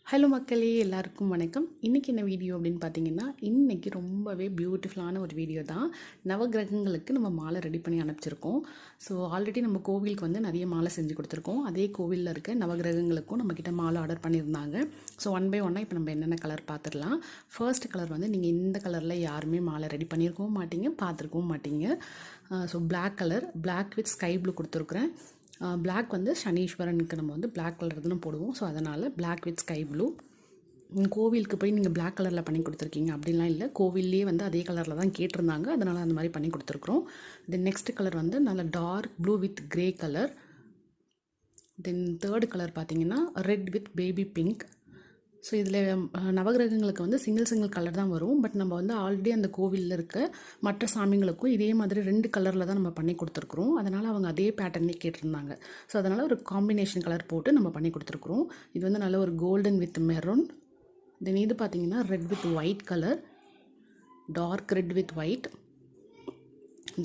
Hello மக்களே, எல்லாருக்கும் வணக்கம். இன்றைக்கி என்ன வீடியோ அப்படின்னு பார்த்தீங்கன்னா, இன்றைக்கி ரொம்பவே பியூட்டிஃபுல்லான ஒரு வீடியோ தான். நவகிரகங்களுக்கு நம்ம மாலை ரெடி பண்ணி அனுப்பிச்சிருக்கோம். ஸோ ஆல்ரெடி நம்ம கோவிலுக்கு வந்து நிறைய மாலை செஞ்சு கொடுத்துருக்கோம். அதே கோவிலில் இருக்க நவகிரகங்களுக்கும் நம்மக்கிட்ட மாலை ஆர்டர் பண்ணியிருந்தாங்க. ஸோ ஒன் பை ஒன்னாக இப்போ நம்ம என்னென்ன கலர் பார்த்துடலாம். ஃபர்ஸ்ட் கலர் வந்து நீங்கள் இந்த கலரில் யாருமே மாலை ரெடி பண்ணியிருக்கவும் மாட்டீங்க, பார்த்துருக்கவும் மாட்டீங்க. So black colour, black with sky blue கொடுத்துருக்குறேன். பிளாக் வந்து சனீஸ்வரனுக்கு நம்ம வந்து பிளாக் கலர் தான் போடுவோம். ஸோ அதனால் பிளாக் வித் ஸ்கை ப்ளூ. கோவிலுக்கு போய் நீங்கள் பிளாக் கலரில் பண்ணி கொடுத்துருக்கீங்க அப்படின்லாம் இல்லை, கோவில்லே வந்து அதே கலரில் தான் கேட்டிருந்தாங்க, அதனால் அந்த மாதிரி பண்ணி கொடுத்துருக்குறோம். தென் நெக்ஸ்ட் கலர் வந்து நல்ல dark blue with grey colour. Then third colour பார்த்தீங்கன்னா red with baby pink. So இதில் நவகிரகங்களுக்கு வந்து சிங்கிள் கலர் தான் வரும். பட் நம்ம வந்து ஆல்ரெடி அந்த கோவிலில் இருக்க மற்ற சாமிங்களுக்கும் இதே மாதிரி 2 கலரில் தான் நம்ம பண்ணி கொடுத்துருக்குறோம். அதனால் அவங்க அதே பேட்டர்னே கேட்டிருந்தாங்க. ஸோ அதனால் ஒரு காம்பினேஷன் கலர் போட்டு நம்ம பண்ணி கொடுத்துருக்குறோம். இது வந்து நல்ல ஒரு கோல்டன் வித் மெரூன். தென் இது பார்த்திங்கன்னா red with white colour, dark red with white.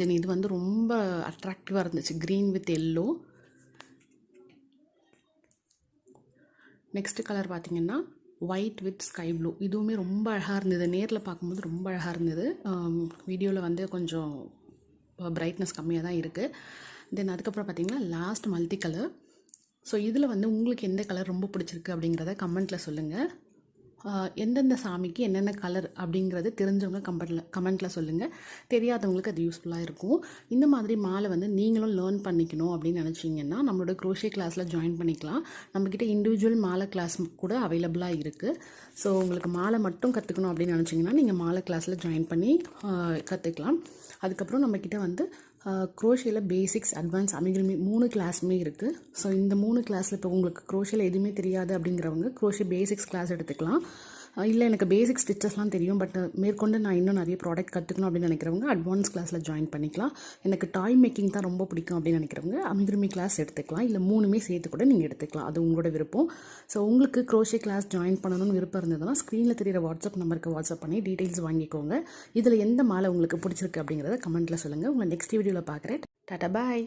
Then இது வந்து ரொம்ப அட்ராக்டிவாக இருந்துச்சு, green with yellow. Next colour பார்த்திங்கன்னா ஒயிட் வித் ஸ்கை ப்ளூ. இதுவுமே ரொம்ப அழகாக இருந்தது, நேரில் பார்க்கும்போது ரொம்ப அழகாக இருந்தது. வீடியோவில் வந்து கொஞ்சம் பிரைட்னஸ் கம்மியாக தான் இருக்குது. தென் அதுக்கப்புறம் பார்த்திங்கன்னா லாஸ்ட் மல்டி கலர். ஸோ இதில் வந்து உங்களுக்கு எந்த கலர் ரொம்ப பிடிச்சிருக்கு அப்படிங்கிறத கமெண்ட்டில் சொல்லுங்கள். எந்தெந்த சாமிக்கு என்னென்ன கலர் அப்படிங்கிறது தெரிஞ்சவங்க கமெண்ட்டில் சொல்லுங்கள். தெரியாதவங்களுக்கு அது யூஸ்ஃபுல்லாக இருக்கும். இந்த மாதிரி மாலை வந்து நீங்களும் லேர்ன் பண்ணிக்கணும் அப்படின்னு நினச்சிங்கன்னா நம்மளோட க்ரோஷே கிளாஸில் ஜாயின் பண்ணிக்கலாம். நம்மக்கிட்ட இண்டிவிஜுவல் மாலை கிளாஸ் கூட அவைலபிளாக இருக்குது. ஸோ உங்களுக்கு மாலை மட்டும் கற்றுக்கணும் அப்படின்னு நினச்சிங்கன்னா நீங்கள் மாலை கிளாஸில் ஜாயின் பண்ணி கற்றுக்கலாம். அதுக்கப்புறம் நம்மக்கிட்ட வந்து க்ரோஷேயில் பேசிக்ஸ், அட்வான்ஸ், அமிகிருமி 3 கிளாஸுமே இருக்குது. ஸோ இந்த 3 கிளாஸில் இப்போ உங்களுக்கு க்ரோஷேயில் எதுவுமே தெரியாது அப்படிங்கிறவங்க க்ரோஷே பேசிக்ஸ் கிளாஸ் எடுத்துக்கலாம். இல்லை எனக்கு பேசிக் ஸ்டிச்சஸ்லாம் தெரியும், பட் மேற்கொண்டு நான் இன்னும் நிறைய ப்ராடக்ட் கற்றுக்கணும் அப்படின்னு நினைக்கிறவங்க அட்வான்ஸ் கிளாஸில் ஜாயின் பண்ணிக்கலாம். எனக்கு டாய் மேக்கிங் தான் ரொம்ப பிடிக்கும் அப்படின்னு நினைக்கிறவங்க அமிகிருமி கிளாஸ் எடுத்துக்கலாம். இல்லை 3மே சேர்த்து கூட நீங்கள் எடுத்துக்கலாம், அது உங்களோட விருப்பம். ஸோ உங்களுக்கு க்ரோஷே கிளாஸ் ஜாயின் பண்ணணும்னு விருப்பம் இருந்ததுன்னா ஸ்க்ரீனில் தெரியிற வாட்ஸ்அப் நம்பருக்கு வாட்ஸ்அப் பண்ணி டீட்டெயில்ஸ் வாங்கிக்கோங்க. இதில் எந்த மாலை உங்களுக்கு பிடிச்சிருக்கு அப்படிங்கிறத கமெண்ட்டில் சொல்லுங்கள். உங்களை நெக்ஸ்ட் வீடியோவில் பார்க்குறேன். டாடா, பாய்.